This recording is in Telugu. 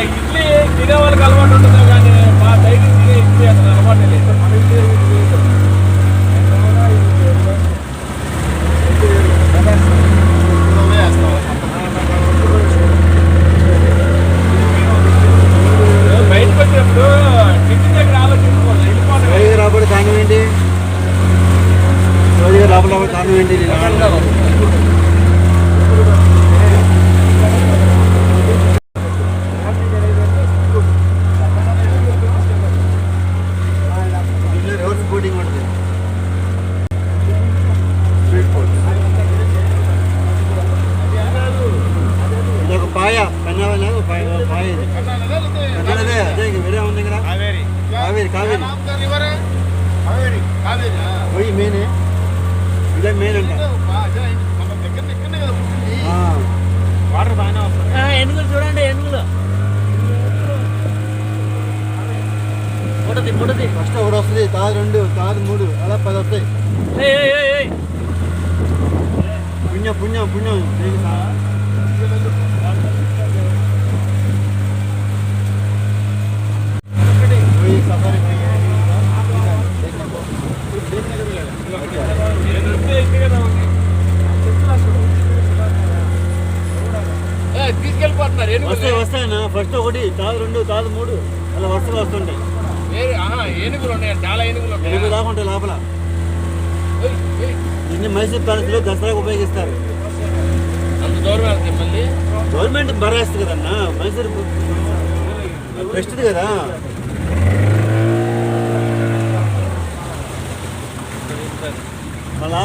ఇడ్లీ తినే వాళ్ళకి అలవాటు ఉంటుంది కానీ మా సైడ్ తినే ఇడ్లీ అసలు అలవాటు లేదు. బయటకు వచ్చినప్పుడు టిఫిన్ దగ్గర ఆలోచించుకోవాలి వెళ్ళిపోవాలి. రాబడి కారణం ఏంటి? లోపల కారణం ఏంటి? రోడ్స్ బోటింగ్ ఉంటుంది. ఒక పాయ కన్నావా పాయ కన్నడదే అదే వేరే ఉంది కదా. కావేరి పోయి మెయిన్ ఇదే మెయిన్ అంట. వాటర్ బాగానే వస్తుంది. ఏనుగులు చూడండి, ఏనుగులు ఫోటోది ఫస్ట్ ఒకటి వస్తుంది, తాదు 2, తాదు 3, అలా 10 వస్తాయి. పుణ్యం సఫారీ తీసుకెళ్ళిపోతున్నారు. వస్తాయన్నా. ఫస్ట్ ఒకటి, తాదు 2, తాదు 3, అలా వరుసగా వస్తుంటాయి. ఏనుగులు ఉన్నాయి, చాలా ఏనుగులు ఉన్నాయి. ఏనుగు దాకా ఉంటాయి లోపల. ఇన్ని మైసూర్ ప్యాలెస్ లో దసరాకు ఉపయోగిస్తారు. అంత దూరం వెళ్తాయి మళ్ళీ. గవర్నమెంట్ భరేస్తుంది కదన్నా, మైసూర్ బెస్ట్ది కదా. మళ్ళా